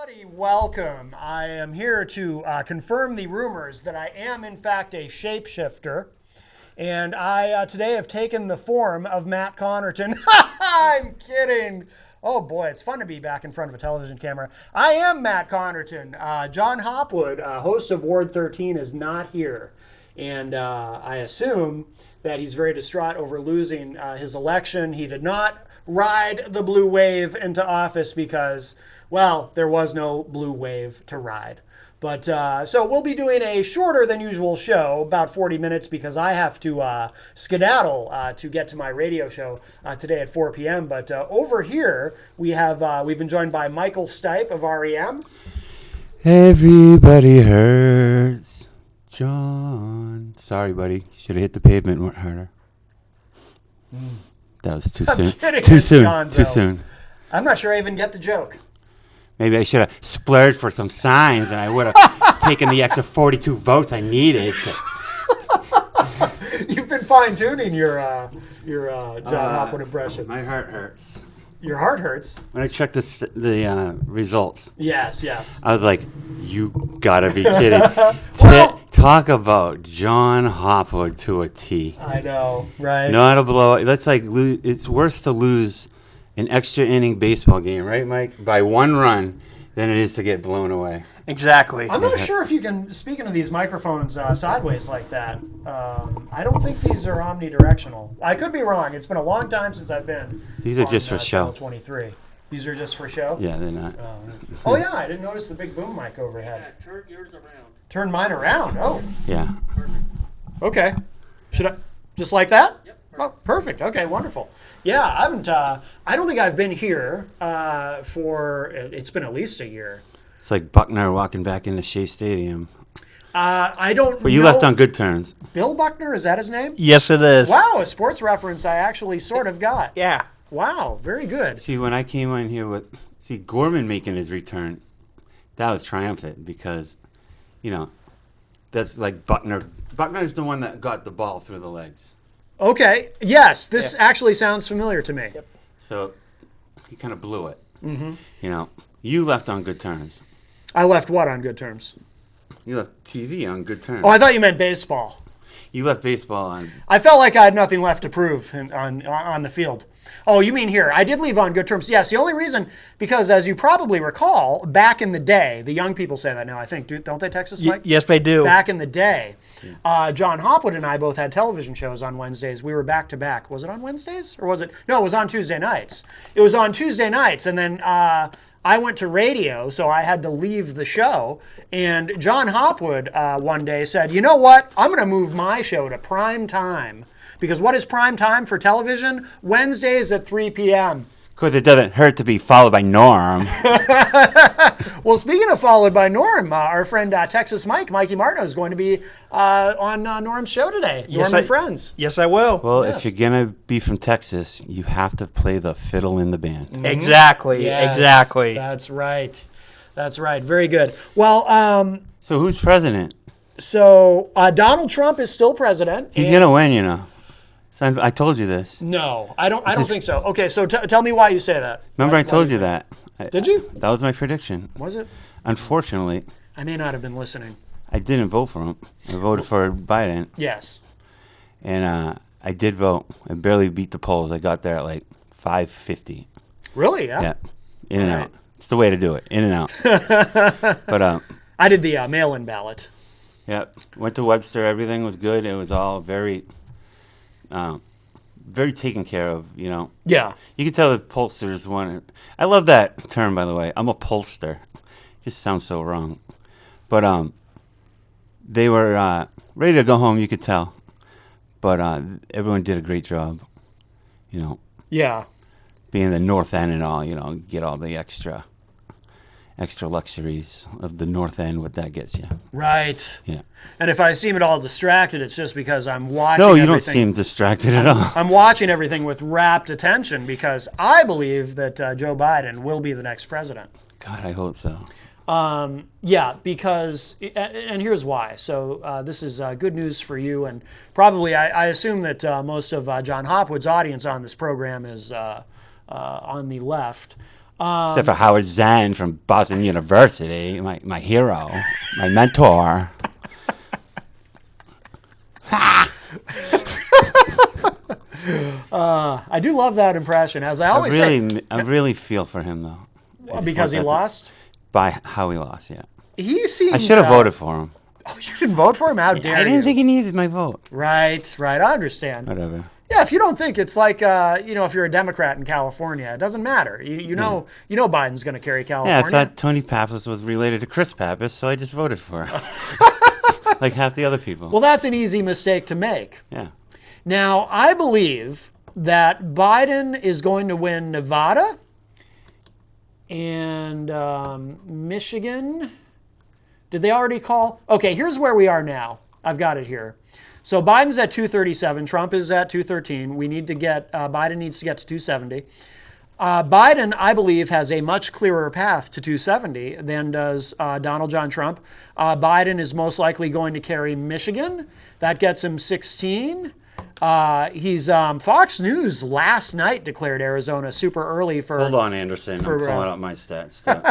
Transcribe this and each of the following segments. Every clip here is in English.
everybody, welcome. I am here to confirm the rumors that I am in fact a shapeshifter. And I today have taken the form of Matt Connarton. I'm kidding. Oh boy, it's fun to be back in front of a television camera. I am Matt Connarton. John Hopwood, host of Ward 13, is not here. And I assume that he's very distraught over losing his election. He did not ride the blue wave into office because, well, there was no blue wave to ride. But so we'll be doing a shorter than usual show, about 40 minutes, because I have to skedaddle to get to my radio show today at 4 p.m. But over here, we've been joined by Michael Stipe of REM. Everybody hurts, John. Sorry, buddy. Should have hit the pavement more harder. That was too soon. Too soon. Gonzo. Too soon. I'm not sure I even get the joke. Maybe I should have splurged for some signs, and I would have taken the extra 42 votes I needed. You've been fine-tuning your John Hopwood impression. My heart hurts. Your heart hurts. When I checked the results, Yes. I was like, "You gotta be kidding!" Well, Talk about John Hopwood to a T. I know, right? Not a blowout. That's like it's worse to lose an extra inning baseball game, right, Mike? By one run than it is to get blown away. Exactly. I'm not sure if you can, speaking of these microphones sideways like that, I don't think these are omnidirectional. I could be wrong. It's been a long time since I've been These are on, just for show. Channel 23. These are just for show? Yeah, they're not. Oh, yeah, I didn't notice the big boom mic overhead. Yeah, turn yours around. Turn mine around. Oh, Yeah. okay. Should I, just like that? Yep. Oh, perfect. Okay, wonderful. Yeah, I haven't, I don't think I've been here it's been at least a year. It's like Buckner walking back into Shea Stadium. I don't But you know. left on good terms. Bill Buckner, is that his name? Yes, it is. Wow, a sports reference I actually sort of got. Yeah. Wow, very good. See, when I came on here Gorman making his return, that was triumphant because, that's like Buckner. Buckner's the one that got the ball through the legs. Okay, yes, this actually sounds familiar to me. Yep. So he kind of blew it. Mm-hmm. You left on good terms. I left what on good terms? You left TV on good terms. Oh, I thought you meant baseball. You left baseball on. I felt like I had nothing left to prove on the field. Oh, you mean here? I did leave on good terms. Yes, the only reason, because as you probably recall, back in the day, the young people say that now, I think, don't they, Texas Mike? Yes, they do. Back in the day, John Hopwood and I both had television shows on Wednesdays. We were back to back. Was it on Wednesdays? Or was it? No, it was on Tuesday nights. It was on Tuesday nights, and then I went to radio, so I had to leave the show. And John Hopwood one day said, you know what? I'm going to move my show to prime time. Because what is prime time for television? Wednesdays at 3 p.m. Because it doesn't hurt to be followed by Norm. Well, speaking of followed by Norm, our friend Texas Mike, Mikey Martineau, is going to be on Norm's show today. Yes, Norm and Friends. Yes, I will. Well, Yes. if you're going to be from Texas, you have to play the fiddle in the band. Exactly. Yes, Exactly. That's right. That's right. Very good. Well, So who's president? so Donald Trump is still president. He's and- going to win, Son, I told you this. No, I don't think so. Okay, so tell me why you say that. Remember Why- I told you that. Did you? That was my prediction. Was it? Unfortunately, I may not have been listening. I didn't vote for him. I voted for Biden. Yes. And I did vote. I barely beat the polls. I got there at like 5:50. Really? Yeah. Yeah. In and All right. out. It's the way to do it. In and out. But, I did the mail-in ballot. yeah, went to Webster. Everything was good. It was all very taken care of, Yeah. You can tell the pollsters want. I love that term, by the way. I'm a pollster. It just sounds so wrong. But they were ready to go home. You could tell. But everyone did a great job. Yeah. Being the North End and all. Get all the extra luxuries of the North End. What that gets you. Right. Yeah. And if I seem at all distracted, it's just because I'm watching No, you everything. don't seem distracted at all. I'm watching everything with rapt attention because I believe that Joe Biden will be the next president. God, I hope so. Yeah, because, and here's why. So this is good news for you, and probably I assume that most of John Hopwood's audience on this program is on the left. Except for Howard Zahn from Boston University, my hero, my mentor. I do love that impression. As I always say, I really feel for him, though. because he lost. By how he lost, yeah. He seemed. I should have voted for him. Oh, you didn't vote for him? How dare you? I didn't think he needed my vote. Right. I understand. Whatever. Yeah, if you don't think it's like, if you're a Democrat in California, it doesn't matter. You know Biden's going to carry California. Yeah, I thought Tony Pappas was related to Chris Pappas, so I just voted for him. Like half the other people. Well, that's an easy mistake to make. Yeah. Now, I believe that Biden is going to win Nevada and Michigan. Did they already call? Okay, here's where we are now. I've got it here. So Biden's at 237. Trump is at 213. We need to get, Biden needs to get to 270. Biden, I believe, has a much clearer path to 270 than does Donald John Trump. Biden is most likely going to carry Michigan. That gets him 16. Fox News last night declared Arizona super early for. Hold on, Anderson. I'm pulling up my stats too.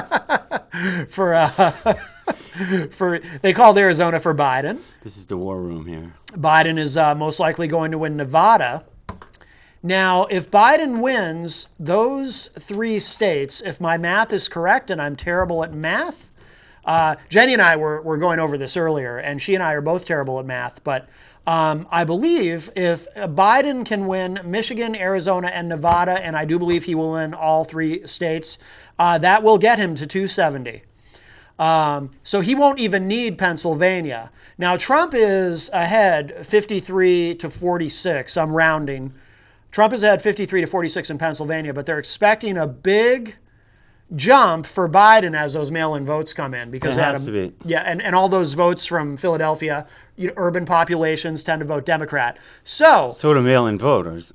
They called Arizona for Biden. This is the war room here. Biden is most likely going to win Nevada. Now, if Biden wins those 3 states, if my math is correct, and I'm terrible at math, Jenny and I were going over this earlier, and she and I are both terrible at math, but I believe if Biden can win Michigan, Arizona, and Nevada, and I do believe he will win all 3 states, that will get him to 270. So he won't even need Pennsylvania. Now, Trump is ahead 53 to 46. I'm rounding. Trump is ahead 53 to 46 in Pennsylvania, but they're expecting a big jump for Biden as those mail-in votes come in. Because it has to be. Yeah, and all those votes from Philadelphia, urban populations tend to vote Democrat. So do mail-in voters.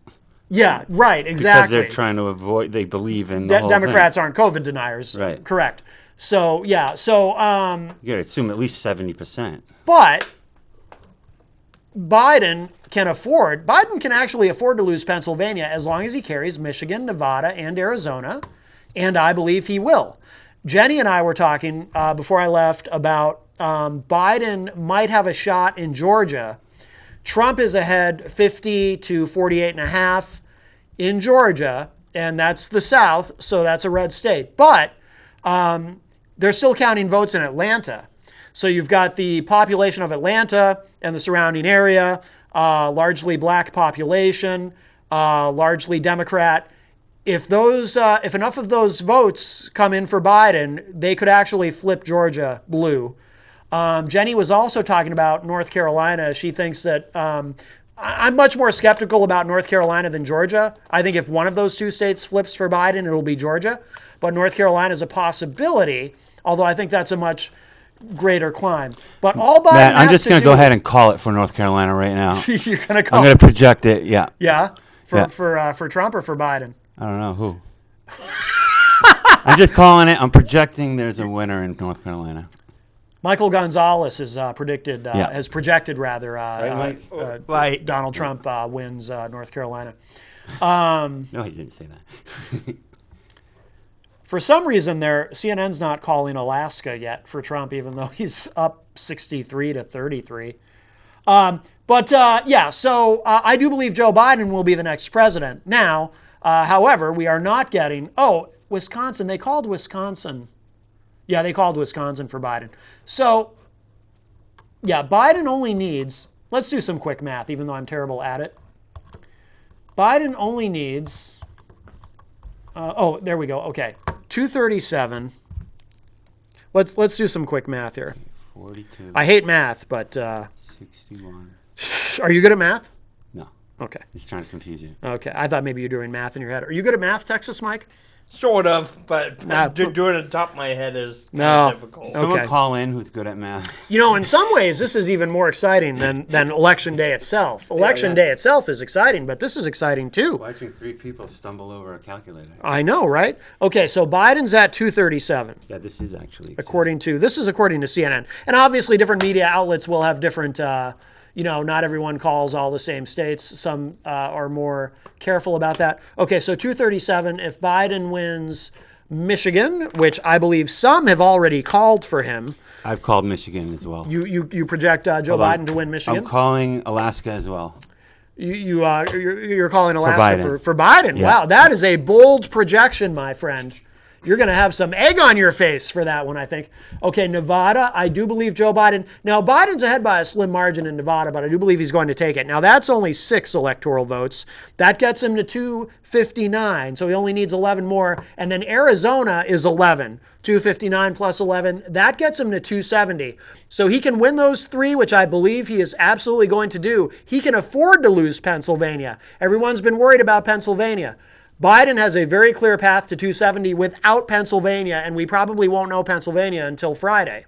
Yeah, right, exactly. Because they're trying to avoid, they believe in the whole Democrats thing. aren't COVID deniers. Right. Correct. So, yeah, so... you gotta assume at least 70%. But Biden can actually afford to lose Pennsylvania as long as he carries Michigan, Nevada, and Arizona, and I believe he will. Jenny and I were talking before I left about Biden might have a shot in Georgia. Trump is ahead 50 to 48.5 in Georgia, and that's the South, so that's a red state. But they're still counting votes in Atlanta. So you've got the population of Atlanta and the surrounding area, largely black population, largely Democrat. If enough of those votes come in for Biden, they could actually flip Georgia blue. Jenny was also talking about North Carolina. She thinks that I'm much more skeptical about North Carolina than Georgia. I think if one of those 2 states flips for Biden, it'll be Georgia. But North Carolina is a possibility, although I think that's a much greater climb. But all Biden Matt, I'm has just to going to do- go ahead and call it for North Carolina right now. You're going to call I'm going to project it, yeah. Yeah? Yeah. For Trump or for Biden? I don't know who. I'm just calling it. I'm projecting there's a winner in North Carolina. Michael Gonzalez is has projected Right. Donald Trump wins North Carolina. No, he didn't say that. For some reason, CNN's not calling Alaska yet for Trump, even though he's up 63 to 33. So I do believe Joe Biden will be the next president. Now, however, we are not getting, Wisconsin, they called Wisconsin. Yeah, they called Wisconsin for Biden. So, yeah, Biden only needs, let's do some quick math, even though I'm terrible at it. Biden only needs, there we go, okay. 237. Let's do some quick math here. 42. I hate math, but 61. Are you good at math? No. Okay. He's trying to confuse you. Okay. I thought maybe you're doing math in your head. Are you good at math, Texas Mike? Sort of, but Nah, doing it at the top of my head is kind No. of difficult. Someone Okay. call in who's good at math. In some ways, this is even more exciting than Election Day itself. Election Day itself is exciting, but this is exciting too. Watching 3 people stumble over a calculator. I know, right? Okay, so Biden's at 237. Yeah, this is actually According to CNN. And obviously different media outlets will have different, not everyone calls all the same states. Some are more careful about that. Okay, so 237, if Biden wins Michigan, which I believe some have already called for him. I've called Michigan as well. You project Joe Hold on. Biden to win Michigan? I'm calling Alaska as well. You're calling Alaska Biden. for Biden. Yeah. Wow, that is a bold projection, my friend. You're going to have some egg on your face for that one, I think. Okay, Nevada, I do believe Joe Biden. Now, Biden's ahead by a slim margin in Nevada, but I do believe he's going to take it. Now, that's only 6 electoral votes. That gets him to 259, so he only needs 11 more. And then Arizona is 11. 259 plus 11, that gets him to 270. So he can win those 3, which I believe he is absolutely going to do. He can afford to lose Pennsylvania. Everyone's been worried about Pennsylvania. Biden has a very clear path to 270 without Pennsylvania, and we probably won't know Pennsylvania until Friday.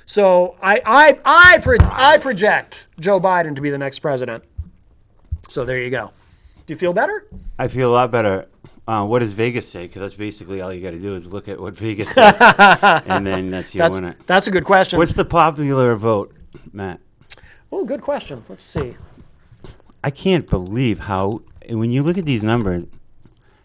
So I project Joe Biden to be the next president. So there you go. Do you feel better? I feel a lot better. What does Vegas say? Because that's basically all you got to do is look at what Vegas says, and then that's your winner. That's a good question. What's the popular vote, Matt? Oh, good question. Let's see. I can't believe how, when you look at these numbers,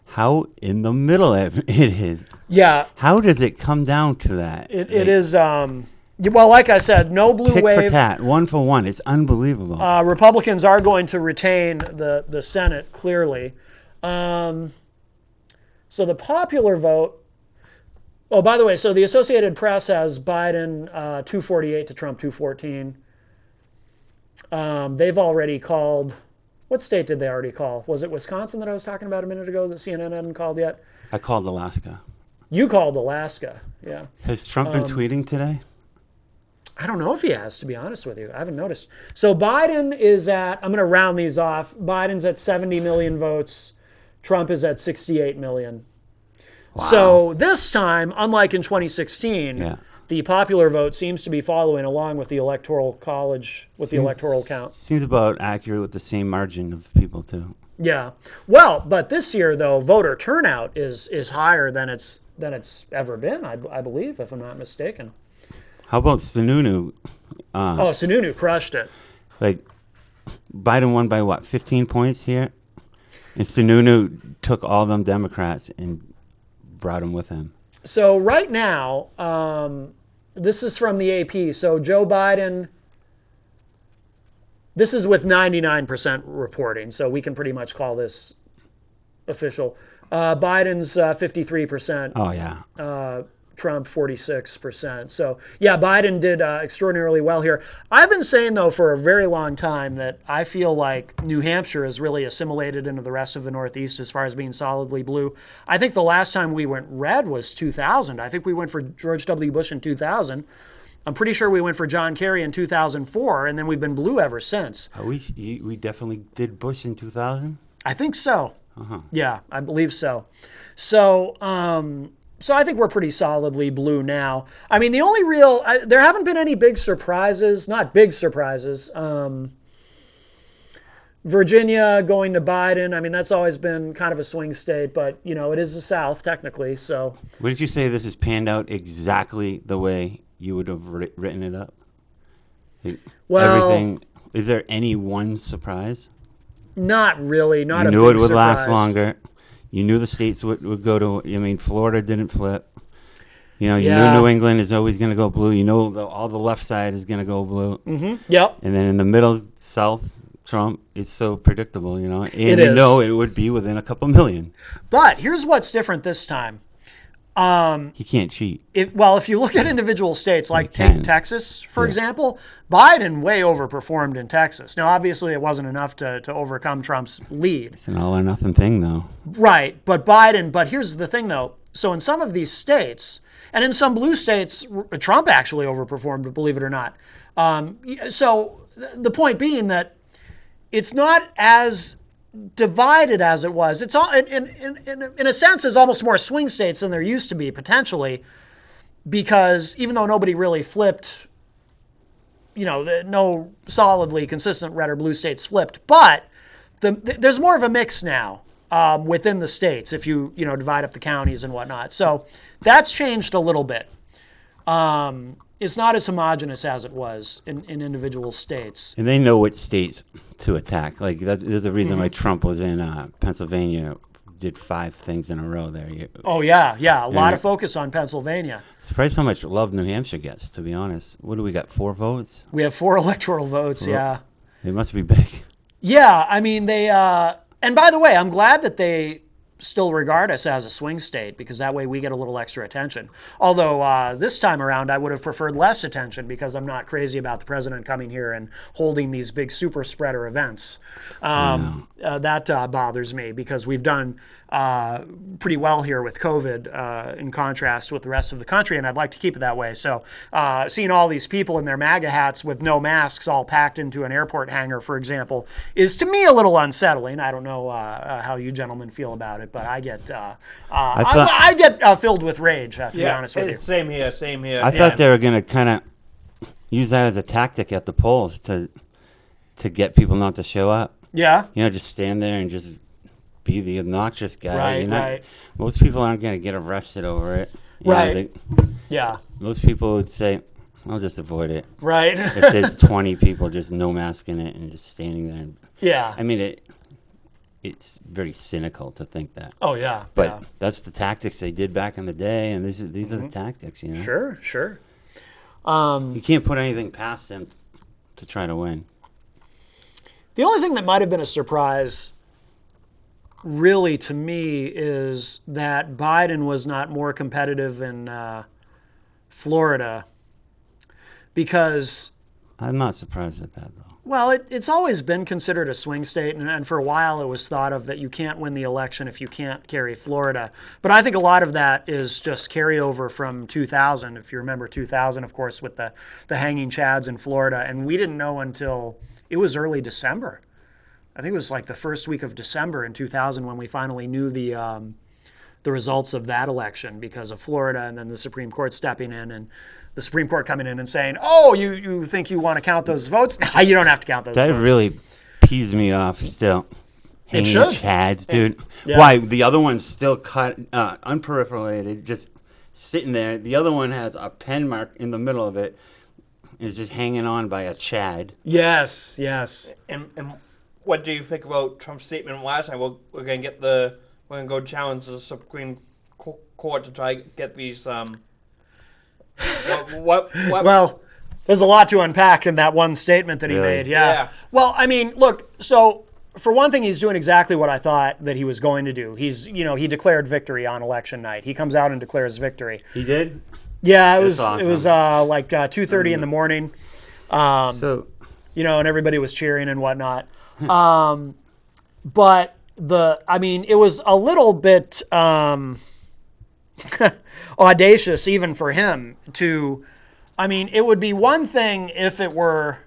how in the middle it is. Yeah. How does it come down to that? It is, well, like I said, no blue tick wave. for tat, 1 for 1. It's unbelievable. Republicans are going to retain the Senate, clearly. So the popular vote, oh, by the way, so the Associated Press has Biden 248 to Trump 214. They've already called. What state did they already call? Was it Wisconsin that I was talking about a minute ago that CNN hadn't called yet? I called Alaska. You called Alaska, yeah. Has Trump been tweeting today? I don't know if he has, to be honest with you. I haven't noticed. So Biden is at, I'm going to round these off. Biden's at 70 million votes. Trump is at 68 million. Wow. So this time, unlike in 2016, Yeah. the popular vote seems to be following along with the electoral college, with the electoral count. Seems about accurate with the same margin of people, too. Yeah. Well, but this year, though, voter turnout is higher than it's ever been, I believe, if I'm not mistaken. How about Sununu? Sununu crushed it. Like, Biden won by, 15 points here? And Sununu took all them Democrats and brought them with him. So right now, this is from the AP. So Joe Biden, this is with 99% reporting, so we can pretty much call this official. Biden's 53%. Oh, yeah. Trump 46%. So yeah, Biden did extraordinarily well here. I've been saying though for a very long time that I feel like New Hampshire is really assimilated into the rest of the Northeast as far as being solidly blue. I think the last time we went red was 2000. I think we went for George W. Bush in 2000. I'm pretty sure we went for John Kerry in 2004, and then we've been blue ever since. We definitely did Bush in 2000? I think so. Uh-huh. Yeah, I believe so. So I think we're pretty solidly blue now. I mean, the only real, there haven't been any big surprises, not big surprises. Virginia going to Biden, I mean, that's always been kind of a swing state, but, it is the South technically, so. What did you say this is panned out exactly the way you would have written it up? Well, everything, is there any one surprise? Not really, not you a knew big it would surprise. last longer. You knew the states would go to, Florida didn't flip. You knew New England is always going to go blue. You know all the left side is going to go blue. Mm-hmm. Yep. And then in the middle, South, Trump, it's so predictable, And it you know it would be within a couple million. But here's what's different this time. He can't cheat. If you look at individual states, like take Texas, for example, Biden way overperformed in Texas. Now, obviously, it wasn't enough to overcome Trump's lead. It's an all or nothing thing, though. Right. But here's the thing, though. So in some of these states, and in some blue states, Trump actually overperformed, believe it or not. So the point being that it's not as divided as it was. It's all in a sense, there's almost more swing states than there used to be potentially, because even though nobody really flipped, no solidly consistent red or blue states flipped, but there's more of a mix now within the states if you divide up the counties and whatnot. So that's changed a little bit. It's not as homogenous as it was in individual states. And they know which states to attack. Like there's a reason why Trump was in Pennsylvania did 5 things in a row there. Oh, yeah. A lot of focus on Pennsylvania. Surprised how much love New Hampshire gets, to be honest. What do we got, 4 votes? We have 4 electoral votes, yeah. They must be big. Yeah, I mean, they, and by the way, I'm glad that they still regard us as a swing state because that way we get a little extra attention. Although this time around, I would have preferred less attention because I'm not crazy about the president coming here and holding these big super spreader events. That bothers me because we've done pretty well here with COVID in contrast with the rest of the country, and I'd like to keep it that way. So seeing all these people in their MAGA hats with no masks all packed into an airport hangar, for example, is to me a little unsettling. I don't know how you gentlemen feel about it, but I get I get filled with rage, to be honest with you. Same here. I thought they were going to kind of use that as a tactic at the polls to get people not to show up. Yeah. Just stand there and just be the obnoxious guy. Right. Most people aren't going to get arrested over it. Yeah. Most people would say, I'll just avoid it. Right. If there's 20 people just no mask in it and just standing there. Yeah. I mean, it's very cynical to think that. Oh, yeah. But that's the tactics they did back in the day, and these are the tactics, Sure. You can't put anything past them to try to win. The only thing that might have been a surprise, really, to me, is that Biden was not more competitive in Florida because... I'm not surprised at that, though. Well, it's always been considered a swing state, and for a while it was thought of that you can't win the election if you can't carry Florida. But I think a lot of that is just carryover from 2000. If you remember 2000, of course, with the hanging chads in Florida, and we didn't know until it was early December. I think it was like the first week of December in 2000 when we finally knew the results of that election because of Florida, and then the Supreme Court stepping in and the Supreme Court coming in and saying, oh, you think you want to count those votes? Nah, you don't have to count those votes. That really pees me off still. Hanging chads, dude. Yeah. Why? The other one's still cut, unperforated, just sitting there. The other one has a pen mark in the middle of it. It's just hanging on by a chad. Yes. And what do you think about Trump's statement last night? We're going to go challenge the Supreme Court to try to get these... What? Well, there's a lot to unpack in that one statement that he made. Yeah. Well, I mean, look, so for one thing, he's doing exactly what I thought that he was going to do. He declared victory on election night. He comes out and declares victory. He did? Yeah, awesome. It was like 2:30 in the morning. And everybody was cheering and whatnot. But it was a little bit audacious even for him it would be one thing if it were,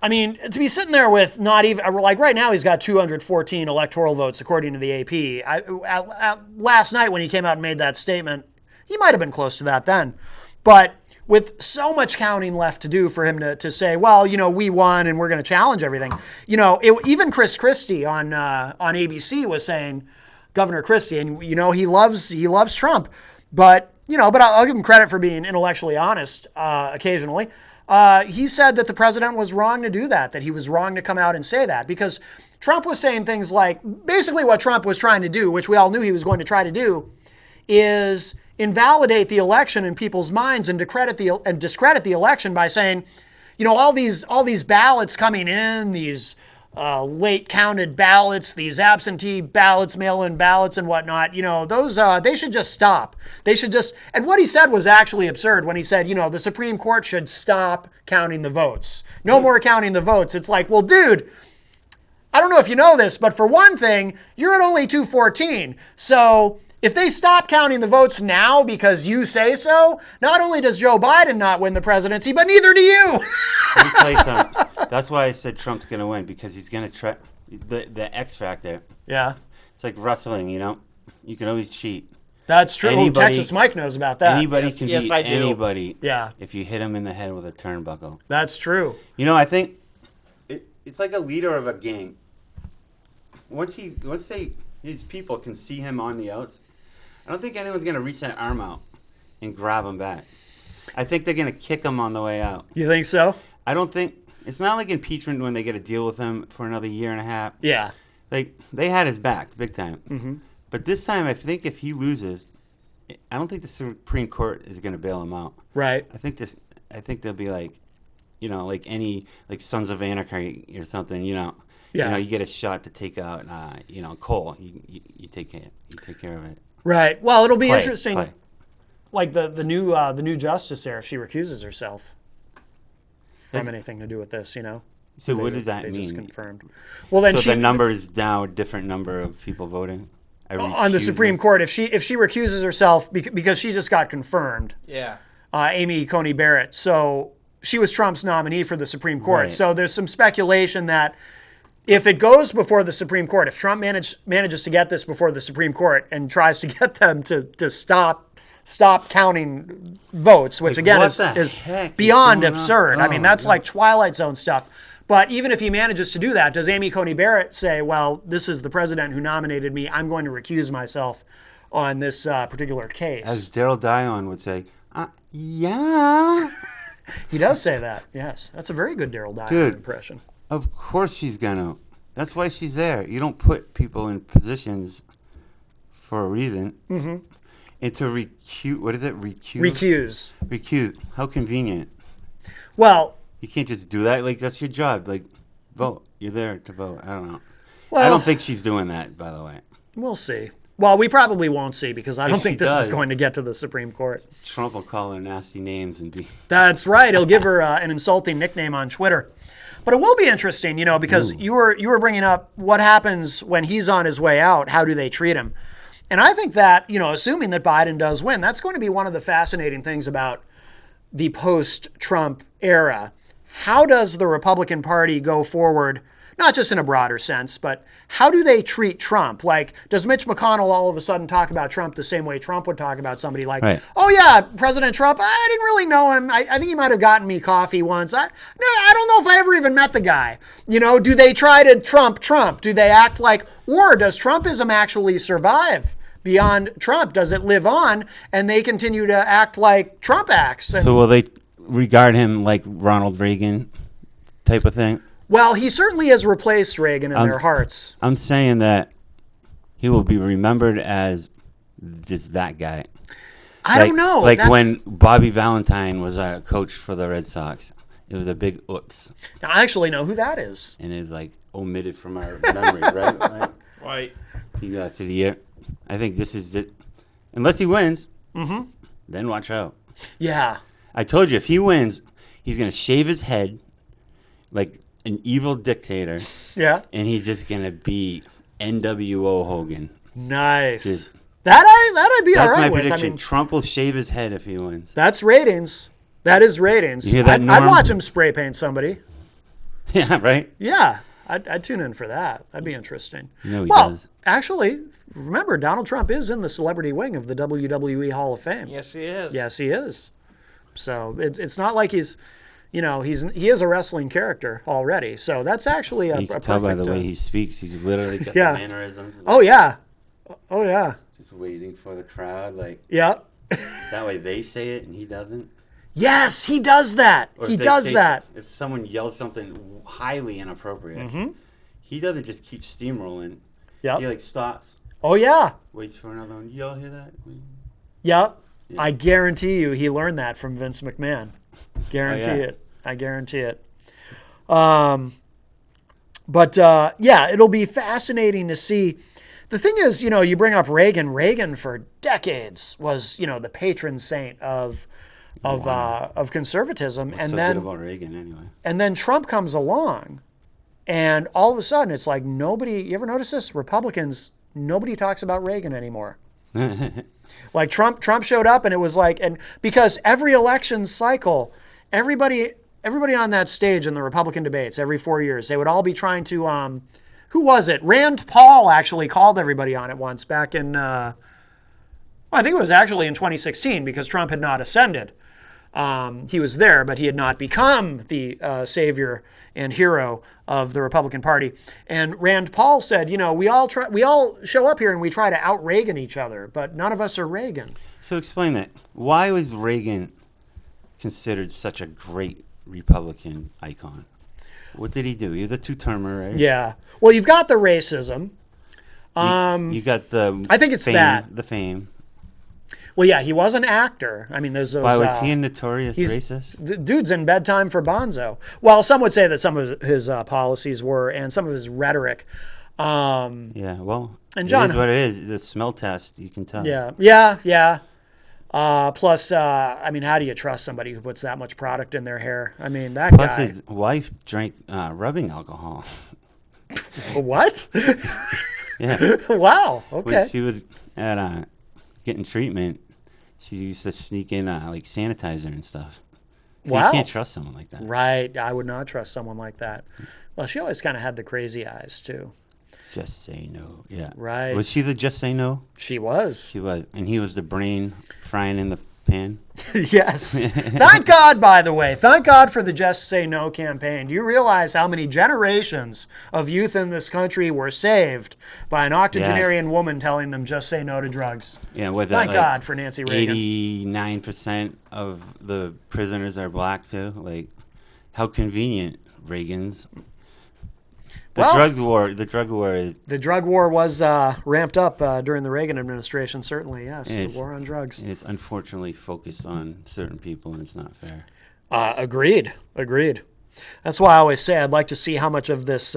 to be sitting there with not even, like right now he's got 214 electoral votes according to the AP. Last night when he came out and made that statement, he might have been close to that then. But with so much counting left to do for him to say, well, we won and we're going to challenge everything. Even Chris Christie on ABC was saying, Governor Christie, and he loves Trump, but I'll give him credit for being intellectually honest occasionally. He said that the president was wrong to do that he was wrong to come out and say that because Trump was saying things like basically what Trump was trying to do, which we all knew he was going to try to do, is invalidate the election in people's minds and discredit the election by saying, all these ballots coming in, these late counted ballots, these absentee ballots, mail-in ballots and whatnot, those, they should just stop. And what he said was actually absurd when he said, the Supreme Court should stop counting the votes. No more counting the votes. It's like, well, dude, I don't know if you know this, but for one thing, you're at only 214. So if they stop counting the votes now because you say so, not only does Joe Biden not win the presidency, but neither do you. Let me tell you something. That's why I said Trump's going to win, because he's going to try the X factor. Yeah. It's like wrestling, You can always cheat. That's true. Texas Mike knows about that. Anybody can beat anybody if you hit him in the head with a turnbuckle. That's true. I think it's like a leader of a gang. Once these people can see him on the outs, I don't think anyone's going to reach that arm out and grab him back. I think they're going to kick him on the way out. You think so? I don't think... It's not like impeachment when they get to deal with him for another year and a half. Yeah. Like, they had his back big time. Mm-hmm. But this time, I think if he loses, I don't think the Supreme Court is going to bail him out. Right. I think they'll be like, like any like Sons of Anarchy or something. Yeah. You get a shot to take out, Cole. You take care of it. Right. Well, it'll be Clay, interesting. Clay. Like the new justice there, if she recuses herself from anything to do with this, So what does that they mean? just confirmed. Well, then the number is now a different number of people voting on the Supreme Court. If she recuses herself because she just got confirmed. Yeah. Amy Coney Barrett. So she was Trump's nominee for the Supreme Court. Right. So there's some speculation that if it goes before the Supreme Court, if Trump manages to get this before the Supreme Court and tries to get them to stop counting votes, which again is beyond absurd. I mean, that's like Twilight Zone stuff. But even if he manages to do that, does Amy Coney Barrett say, well, this is the president who nominated me, I'm going to recuse myself on this particular case? As Daryl Dion would say, yeah. He does say that, yes. That's a very good Daryl Dion impression. Of course she's going to. That's why she's there. You don't put people in positions for a reason. Mm-hmm. And to recuse, what is it? Recuse. How convenient. Well, you can't just do that. Like, that's your job. Like, vote. You're there to vote. I don't know. Well, I don't think she's doing that, by the way. We'll see. Well, we probably won't see because I don't think this does, is going to get to the Supreme Court. Trump will call her nasty names and be... That's right. He'll give her an insulting nickname on Twitter. But it will be interesting, because you were bringing up what happens when he's on his way out. How do they treat him? And I think that, assuming that Biden does win, that's going to be one of the fascinating things about the post-Trump era. How does the Republican Party go forward, not just in a broader sense, but how do they treat Trump? Like, does Mitch McConnell all of a sudden talk about Trump the same way Trump would talk about somebody like, right. Oh, yeah, President Trump, I didn't really know him. I think he might have gotten me coffee once. I don't know if I ever even met the guy. Do they try to Trump? Do they act like, or does Trumpism actually survive beyond Trump? Does it live on and they continue to act like Trump acts? So will they regard him like Ronald Reagan type of thing? Well, he certainly has replaced Reagan in their hearts. I'm saying that he will be remembered as just that guy. I don't know. Like when Bobby Valentine was our coach for the Red Sox. It was a big oops. Now, I actually know who that is. And it's like omitted from our memory, right? Right. He got to the year. I think this is it. Unless he wins, then watch out. Yeah. I told you, if he wins, he's going to shave his head like an evil dictator. Yeah. And he's just going to be NWO Hogan. Nice. That'd be all right. That's my with. prediction. Trump will shave his head if he wins. That's ratings. That is ratings. You hear that, I'd watch him spray paint somebody. Yeah, right? Yeah. I'd tune in for that. That'd be interesting. No, he does. Actually, remember, Donald Trump is in the celebrity wing of the WWE Hall of Fame. Yes, he is. Yes, he is. So it's not like he's, he is a wrestling character already. So that's actually a You can perfect, tell by the way he speaks. He's literally got the mannerisms. Oh, yeah. Oh, yeah. Just waiting for the crowd. Like, yeah. That way they say it and he doesn't. Yes, he does that. He does that. If someone yells something highly inappropriate, he doesn't just keep steamrolling. Yep. He stops. Oh, yeah. Waits for another one. Y'all hear that? Yep. Yeah. I guarantee you he learned that from Vince McMahon. Guarantee it. I guarantee it. But it'll be fascinating to see. The thing is, you bring up Reagan. Reagan for decades was, the patron saint of conservatism. What's so good about Reagan anyway? And then Trump comes along, and all of a sudden it's like nobody. You ever notice this? Republicans, nobody talks about Reagan anymore. Like Trump showed up, and it was like, and because every election cycle, everybody on that stage in the Republican debates every 4 years, they would all be trying to. Who was it? Rand Paul actually called everybody on it once back in. I think it was actually in 2016 because Trump had not ascended. He was there, but he had not become the savior and hero of the Republican Party. And Rand Paul said, we all show up here and we try to out-Reagan each other, but none of us are Reagan. So explain that. Why was Reagan considered such a great Republican icon? What did he do? He was a two-termer, right? Yeah. Well, you've got the racism. You got the. I think it's fame, that. the fame. Well, yeah, he was an actor. I mean, there's those. Why was he a notorious he's- racist? The dude's in bedtime for Bonzo. Well, some would say that some of his policies were, and some of his rhetoric. Yeah, well, And it John- is what it is. The smell test, you can tell. Yeah. Plus, I mean, how do you trust somebody who puts that much product in their hair? I mean, that Plus, guy. his wife drank rubbing alcohol. What? Yeah. Wow. Okay. When she was at getting treatment, she used to sneak in like sanitizer and stuff. So Wow. you can't trust someone like that. Right. I would not trust someone like that. Well, she always kind of had the crazy eyes, too. Just say no. Yeah. Right. Was she the just say no? She was. She was. And he was the brain frying in the pan. Yes. Thank God, by the way. Thank God for the Just Say No campaign. Do you realize how many generations of youth in this country were saved by an octogenarian woman telling them just say no to drugs? Yeah, with Thank like God for Nancy Reagan. 89% of the prisoners are black too. Like, how convenient, Reagan's. The drug war is. The drug war was ramped up during the Reagan administration, certainly, yes. The war on drugs. And it's unfortunately focused on certain people, and it's not fair. Agreed. That's why I always say I'd like to see how much of this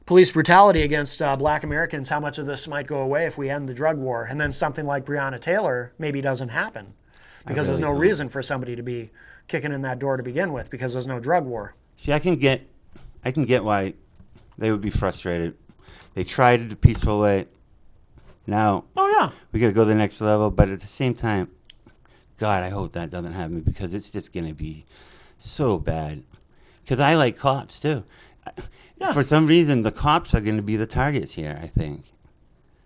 police brutality against black Americans, how much of this might go away if we end the drug war. And then something like Breonna Taylor maybe doesn't happen because there's no reason for somebody to be kicking in that door to begin with because there's no drug war. See, I can get why they would be frustrated. They tried it a peaceful way. Now, we got to go to the next level. But at the same time, God, I hope that doesn't happen because it's just going to be so bad. Because I like cops, too. Yeah. For some reason, the cops are going to be the targets here, I think.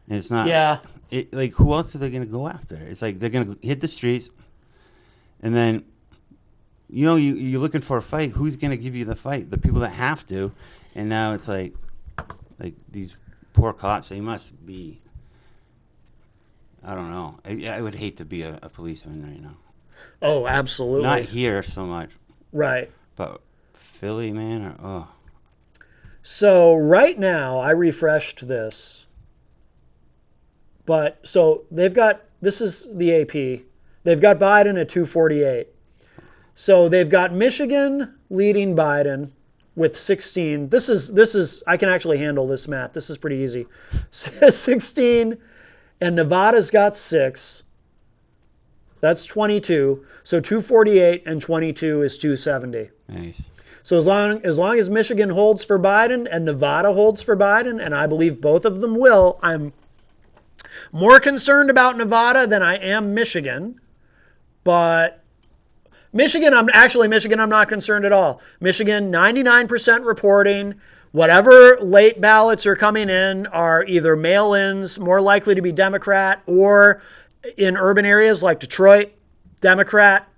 And it's not. Yeah. Like, who else are they going to go after? It's like they're going to hit the streets. And then, you're looking for a fight. Who's going to give you the fight? The people that have to. And now it's like these poor cops, they must be, I don't know. I would hate to be a policeman right now. Oh, absolutely. Not here so much. Right. But Philly, man, So right now, I refreshed this. But so they've got, this is the AP. They've got Biden at 248. So they've got Michigan leading Biden with 16. This is I can actually handle this, Matt. This is pretty easy. 16, and Nevada's got 6. That's 22. So 248 and 22 is 270. nice. So as long as Michigan holds for Biden and Nevada holds for Biden, and I believe both of them will, I'm more concerned about Nevada than I am Michigan. But Michigan, I'm not concerned at all. Michigan, 99% reporting. Whatever late ballots are coming in are either mail-ins, more likely to be Democrat, or in urban areas like Detroit, Democrat.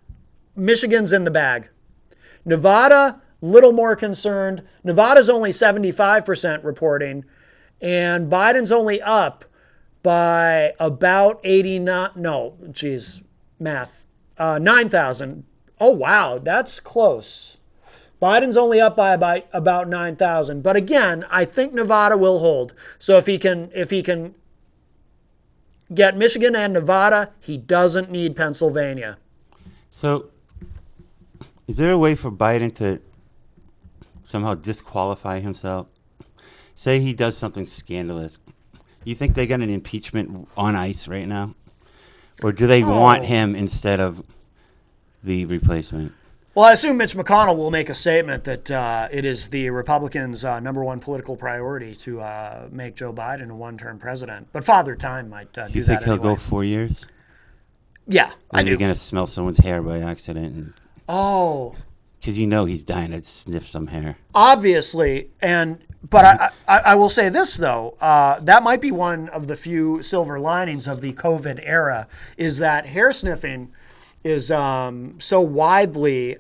Michigan's in the bag. Nevada, little more concerned. Nevada's only 75% reporting, and Biden's only up by about 9,000. Oh, wow, that's close. Biden's only up by about 9,000. But again, I think Nevada will hold. So if he can get Michigan and Nevada, he doesn't need Pennsylvania. So, is there a way for Biden to somehow disqualify himself? Say he does something scandalous. You think they got an impeachment on ice right now? Or do they want him instead of the replacement? Well, I assume Mitch McConnell will make a statement that it is the Republicans' number one political priority to make Joe Biden a one-term president. But Father Time might do that Do you think he'll anyway. go 4 years? Yeah, Or I is he do. going to smell someone's hair by accident? Oh, Because he's dying to sniff some hair. obviously. But I will say this, though. That might be one of the few silver linings of the COVID era, is that hair sniffing so widely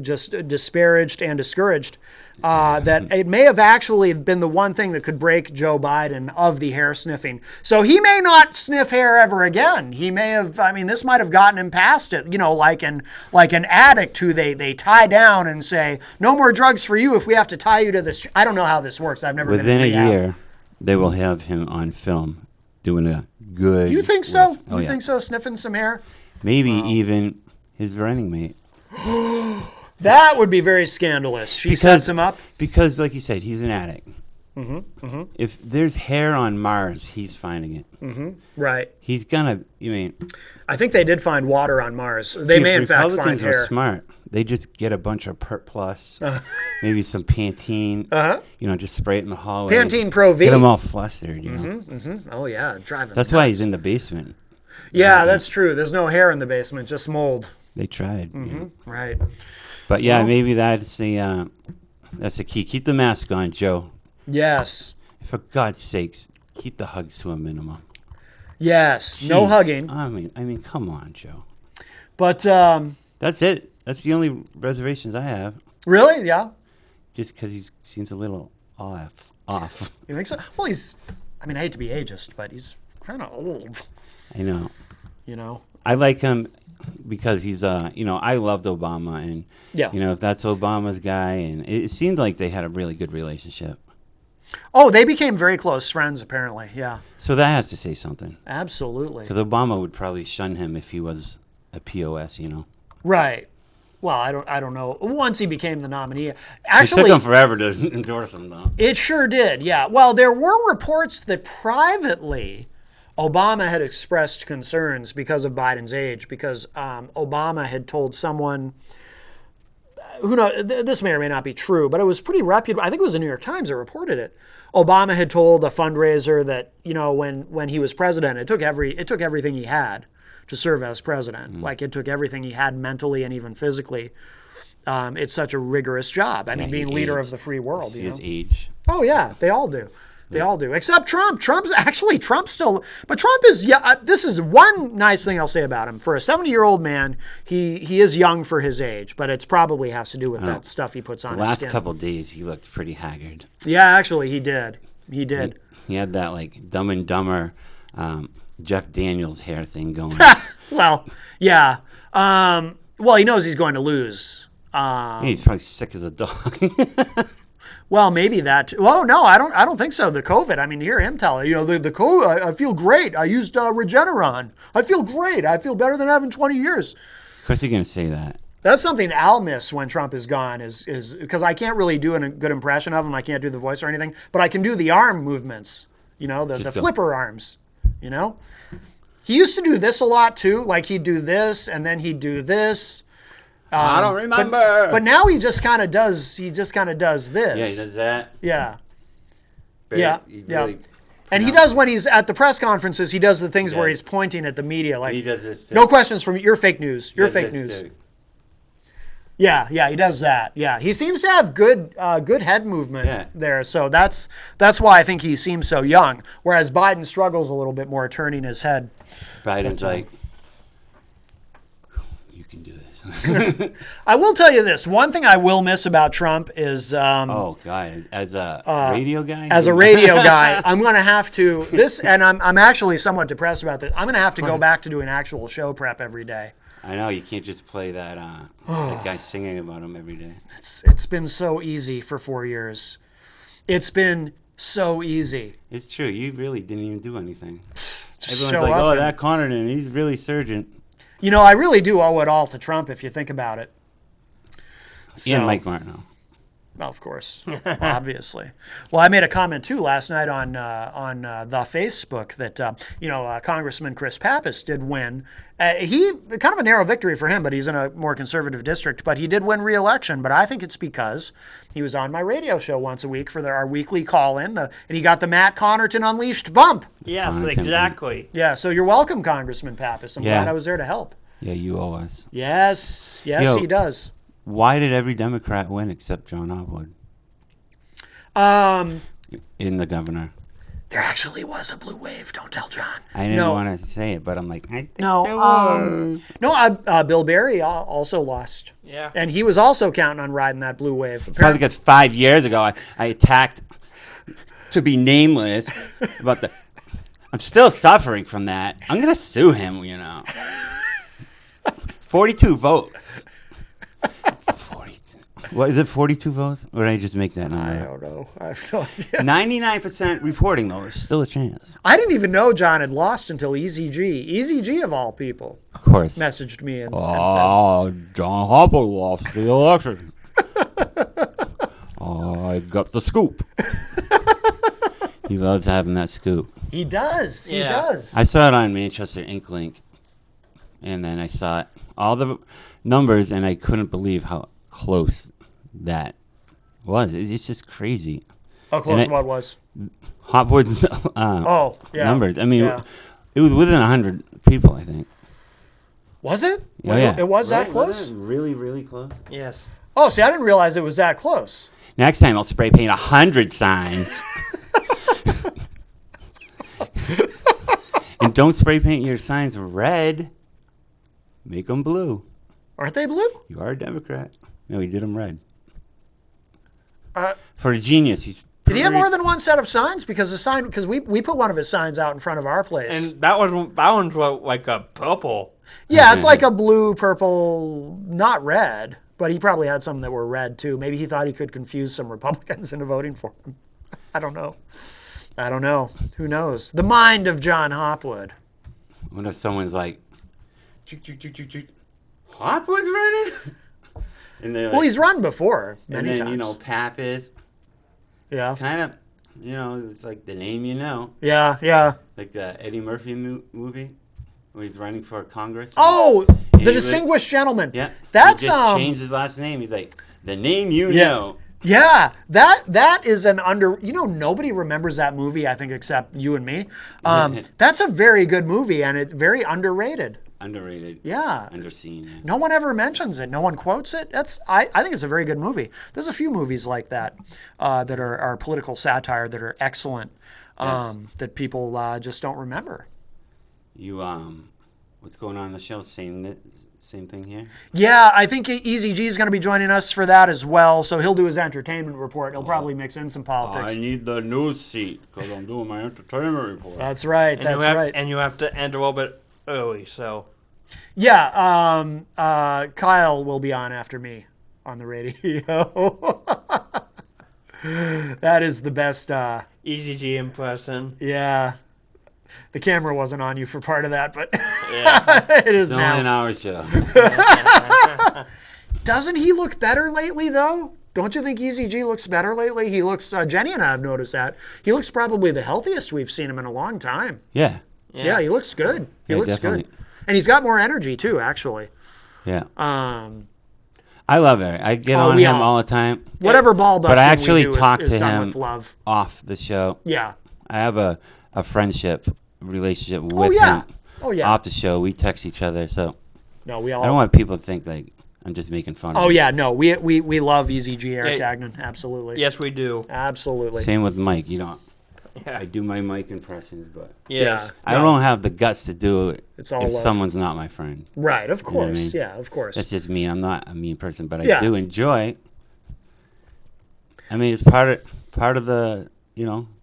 just disparaged and discouraged that it may have actually been the one thing that could break Joe Biden of the hair sniffing. So he may not sniff hair ever again. He may have, I mean, this might have gotten him past it, like an addict who they tie down and say, no more drugs for you if we have to tie you to this. I don't know how this works. I've never been Within in a rehab. year, they will have him on film doing a good. You think so? Oh, You yeah. think so? Sniffing some hair? Maybe even his running mate. That would be very scandalous. She sets him up. Because, like you said, he's an addict. If there's hair on Mars, he's finding it. Right. He's gonna. I think they did find water on Mars. They may, in fact, find Republicans hair. are smart. They just get a bunch of Pert Plus, maybe some Pantene. Just spray it in the hallway. Pantene Pro V. Get them all flustered. You know. Oh, yeah. Driving. That's why he's in the basement. Yeah, that's true. There's no hair in the basement, just mold. They tried. Right. But yeah, maybe that's the key. Keep the mask on, Joe. Yes. For God's sakes, keep the hugs to a minimum. Yes. No Jeez. hugging. I mean, come on, Joe. But That's it. That's the only reservations I have. really, yeah. Just because he seems a little off. You think so? Well, I hate to be ageist, but he's kind of old. I know. I like him because he's I loved Obama, and if that's Obama's guy, and it seemed like they had a really good relationship. Oh, they became very close friends, apparently. Yeah. So that has to say something. Absolutely. Because Obama would probably shun him if he was a POS, Right. Well, I don't know. Once he became the nominee, It actually, took him forever to endorse him, though. it sure did. Yeah. Well, there were reports that privately Obama had expressed concerns because of Biden's age, because Obama had told someone, who knows, this may or may not be true, but it was pretty reputable. I think it was the New York Times that reported it. Obama had told a fundraiser that, when he was president, it took everything he had to serve as president. Like, it took everything he had mentally and even physically. It's such a rigorous job. Being leader of the free world. See his age. Oh, yeah, they all do. They all do, except Trump. Trump still, but Trump is, this is one nice thing I'll say about him. For a 70-year-old man, he is young for his age, but it's probably has to do with that stuff he puts on The his skin. last couple of days, he looked pretty haggard. Yeah, actually, he did. He did. He had that, like, Dumb and Dumber Jeff Daniels hair thing going. Well, yeah. Well, he knows he's going to lose. He's probably sick as a dog. Well, maybe that. Well, no, I don't think so. The COVID. Hear him tell it. The COVID. I feel great. I used Regeneron. I feel great. I feel better than I have in 20 years. Of course, you're gonna say that. That's something I'll miss when Trump is gone. Is because I can't really do a good impression of him. I can't do the voice or anything, but I can do the arm movements. The flipper arms. He used to do this a lot too. Like, he'd do this and then he'd do this. I don't remember. But now he just kind of does. He just kind of does this. Yeah, he does that. Yeah. He Yeah. really And he does when he's at the press conferences. He does the things where he's pointing at the media, like, He does this too. no questions from your fake news. Your Does fake this news. too. Yeah, he does that. Yeah, he seems to have good head movement there. So that's why I think he seems so young. Whereas Biden struggles a little bit more turning his head. Biden's like, you can do this. I will tell you this. One thing I will miss about Trump is Oh, God, as a radio guy. as a radio guy, I'm going to have to and I'm actually somewhat depressed about this. I'm going to have to go back to doing actual show prep every day. I know you can't just play that that guy singing about him every day. It's been so easy for 4 years. It's been so easy. It's true. You really didn't even do anything. Just Everyone's show like, up "Oh, and- that Connarton, he's really surgent." I really do owe it all to Trump if you think about it. And Mike Martineau. Well, of course, obviously. Well, I made a comment too last night on the Facebook that Congressman Chris Pappas did win. He kind of a narrow victory for him, but he's in a more conservative district. But he did win re-election. But I think it's because he was on my radio show once a week for our weekly call-in, and he got the Matt Connarton Unleashed bump. Yes, exactly. Yeah. So you're welcome, Congressman Pappas. I'm glad I was there to help. Yeah, you owe us. Yes, he does. Why did every Democrat win except John Hopwood? In the governor. There actually was a blue wave. Don't tell John. I didn't want to say it, but I'm like, I think there was. Bill Berry also lost. Yeah. And he was also counting on riding that blue wave. Probably because 5 years ago I attacked to be nameless about the. I'm still suffering from that. I'm gonna sue him. 42 votes. 42. What is it? 42 votes? Or did I just make that number? I don't know. I have no idea. 99% reporting though. There's still a chance. I didn't even know John had lost until Easy G. Easy G of all people Of course. messaged me and said, John Hopper lost the election. I got the scoop. He loves having that scoop. he does. He Yeah. does. I saw it on Manchester Inklink, and then I saw all the numbers, and I couldn't believe how close that was. It's just crazy. How close and what was? Hopwood's Oh, yeah. numbers. I mean, Yeah. it was within 100 people, I think. Was it? Oh, yeah. It was that Right? close? Wasn't it really, really close? Yes. Oh, see, I didn't realize it was that close. Next time I'll spray paint 100 signs. And don't spray paint your signs red. Make them blue. Aren't they blue? You are a Democrat. No, he did them red. Uh, For a genius, he's. Did he have pretty- more than one set of signs? Because we put one of his signs out in front of our place. And that one's like a purple. yeah, it's like a blue, purple, not red. But he probably had some that were red too. Maybe he thought he could confuse some Republicans into voting for him. I don't know. Who knows? The mind of John Hopwood. What if someone's like, Hopwood's running? And they're like, Well, he's run before and many then, times. Pap is Yeah. kind of, it's like the name you know. Yeah. Like the Eddie Murphy movie where he's running for Congress. Oh, he the was- distinguished gentleman. Yeah. That's he just changed his last name. He's like, the name you know. Yeah, that is an nobody remembers that movie, I think, except you and me. That's a very good movie, and it's very underrated. Underrated. Yeah. Underseen. Yeah. No one ever mentions it. No one quotes it. I think it's a very good movie. There's a few movies like that that are political satire that are excellent Yes. that people just don't remember. You what's going on in the show? Same thing here. Yeah, I think Easy G is going to be joining us for that as well. So he'll do his entertainment report. He'll probably mix in some politics. I need the news seat because I'm doing my entertainment report. That's right. And That's right. And you have to end a little bit early, so. Yeah, Kyle will be on after me on the radio. That is the best. Easy G in person. Yeah, the camera wasn't on you for part of that, but Yeah. it is It's only an now. hour show. Doesn't he look better lately, though? Don't you think Easy G looks better lately? He looks. Jenny and I have noticed that he looks probably the healthiest we've seen him in a long time. Yeah. Yeah, he looks good. He Yeah, looks definitely. good, and he's got more energy too. Actually, Yeah. um, I love Eric. I get Oh, on we him all- all the time whatever ball busting But I actually we do talk is to done him with love. off the show. Yeah. I have a friendship relationship with Oh yeah. him Oh yeah. off the show. We text each other, so No, we I don't all. want people to think like I'm just making fun of Oh him. yeah. No, we love Easy G, Eric Yeah. Gagnon. Absolutely. Yes, we do. Absolutely. Same with Mike. You know, Yeah. I do my Mike impressions, but Yes. I don't have the guts to do it It's all if love. someone's not my friend. Right. Of know what I course. mean? Yeah. Of course. That's just me. I'm not a mean person, but I Yeah. do enjoy. I mean, it's part of the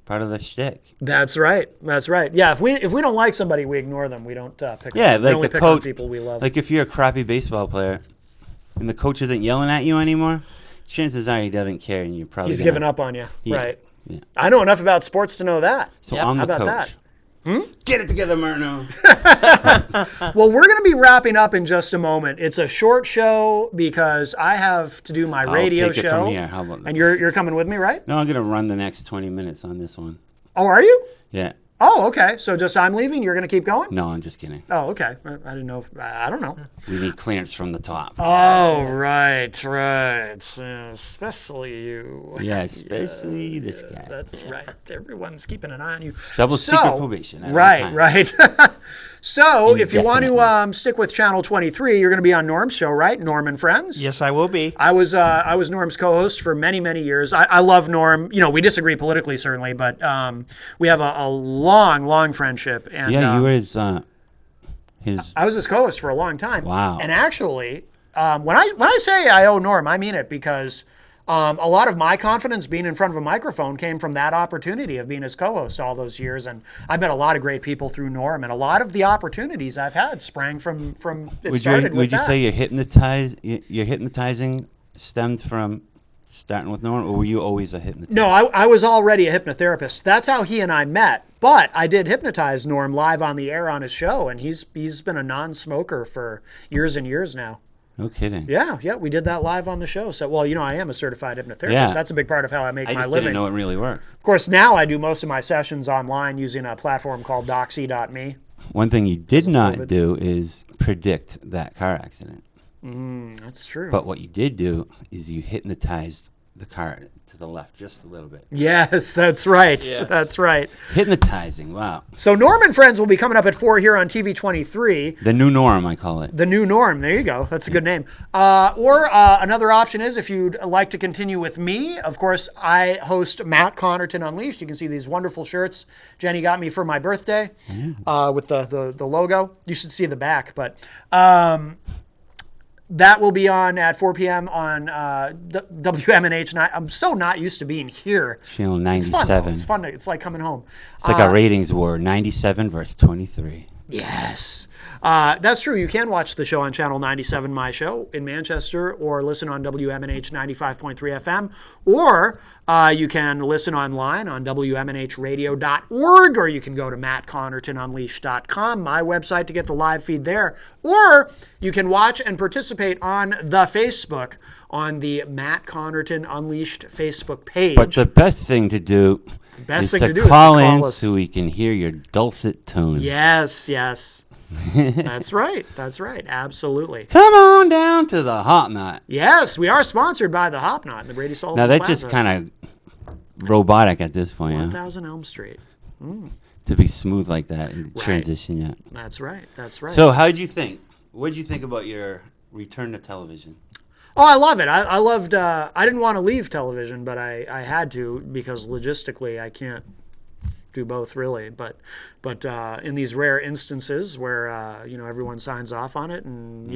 part of the shtick. That's right. That's right. Yeah. If we don't like somebody, we ignore them. We don't pick. Yeah, on, we like only the pick on coach. people we love. Like if you're a crappy baseball player, and the coach isn't yelling at you anymore, chances are he doesn't care, and you're probably He's given up on you. Yeah. Right. Yeah. I know enough about sports to know that. So Yep. I'm How the about coach. that? Get it together, Myrno. Well, we're going to be wrapping up in just a moment. It's a short show because I have to do my radio take it show. from here. How about that? And you're coming with me, right? No, I'm gonna run the next 20 minutes on this one. Oh, are you? Yeah. Oh, okay. So just I'm leaving. You're going to keep going? No, I'm just kidding. Oh, okay. I didn't know. I don't know. We need clearance from the top. Oh, right. Yeah, especially you. Yeah, especially this guy. That's right. Everyone's keeping an eye on you. Double So- secret probation. At all Right, times. right. So, if you want to Indefinitely. stick with Channel 23, you're going to be on Norm's show, right? Norm and Friends. Yes, I will be. I was Norm's co-host for many, many years. I love Norm. You know, we disagree politically, certainly, but we have a long, long friendship. And Yeah, you were his. I was his co-host for a long time. Wow. And actually, when I say I owe Norm, I mean it, because a lot of my confidence being in front of a microphone came from that opportunity of being his co-host all those years. And I met a lot of great people through Norm, and a lot of the opportunities I've had sprang from it. Would you say your hypnotizing stemmed from starting with Norm, or were you always a hypnotist? No, I was already a hypnotherapist. That's how he and I met. But I did hypnotize Norm live on the air on his show, and he's been a non-smoker for years and years now. No kidding. Yeah, we did that live on the show. So, well, you know, I am a certified hypnotherapist. Yeah. That's a big part of how I make I my just living. didn't know it really worked. Of course, now I do most of my sessions online using a platform called Doxy.me. One thing you did not COVID. do is predict that car accident. That's true. But what you did do is you hypnotized the car to the left just a little bit. Yes, that's right. Yes. That's right. Hypnotizing, wow. So Norm and Friends will be coming up at 4 here on TV 23. The new norm, I call it. The new Norm. There you go. That's a good name. Or another option is, if you'd like to continue with me, of course, I host Matt Connarton Unleashed. You can see these wonderful shirts Jenny got me for my birthday with the logo. You should see the back. But that will be on at 4 p.m. on WMNH. I'm so not used to being here. Channel It's fun, though. 97. It's fun. It's like coming home. It's like a ratings war, 97 versus 23. Yes. That's true. You can watch the show on Channel 97, my show, in Manchester, or listen on WMNH 95.3 FM, or you can listen online on WMNHradio.org, or you can go to MattConnartonUnleashed.com, my website, to get the live feed there, or you can watch and participate on the Facebook on the Matt Connarton Unleashed Facebook page. But the best thing to do is to is call to in us. so we can hear your dulcet tones. Yes. That's right. Absolutely. Come on down to the Hot Knot. Yes, we are sponsored by the Hop Knot in the Brady Sullivan Now, that's Plaza, just kind of robotic at this point, yeah? 1000 Elm Street. To be smooth like that and Right. transition, yeah. That's right. So, how'd you think? What did you think about your return to television? Oh, I love it. I loved. I didn't want to leave television, but I had to, because logistically I can't do both, really. But in these rare instances where everyone signs off on it, and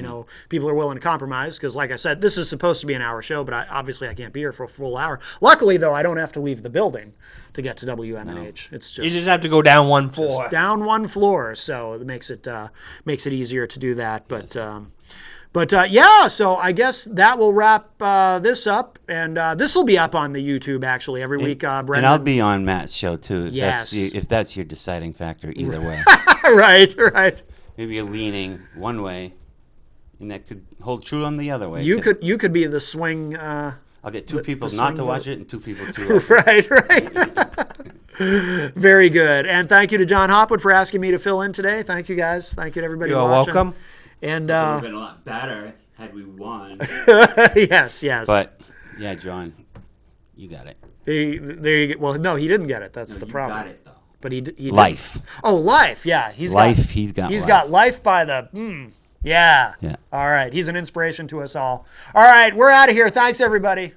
people are willing to compromise, because, like I said, this is supposed to be an hour show, but obviously I can't be here for a full hour. Luckily, though, I don't have to leave the building to get to WMNH. It's You just have to go down one just floor. down one floor, so it makes it easier to do that. But so I guess that will wrap this up, and this will be up on the YouTube actually every week. Brendan, And I'll be on Matt's show, too, Yes. if that's your deciding factor either way. right. Maybe you're leaning one way, and that could hold true on the other way. You could be the swing. I'll get two people the not swing to watch vote. it and two people to watch it. Right. Very good, and thank you to John Hopwood for asking me to fill in today. Thank you, guys. Thank you to everybody. You're watching. welcome. And It would have been a lot better had we won. yes. But, yeah, John, you got it. There you go. Well, no, he didn't get it. That's the problem. You got it, though. But he did. Life. Oh, life. Yeah, He's got He's life. got life by the. Yeah. Yeah. All right. He's an inspiration to us all. All right. We're out of here. Thanks, everybody.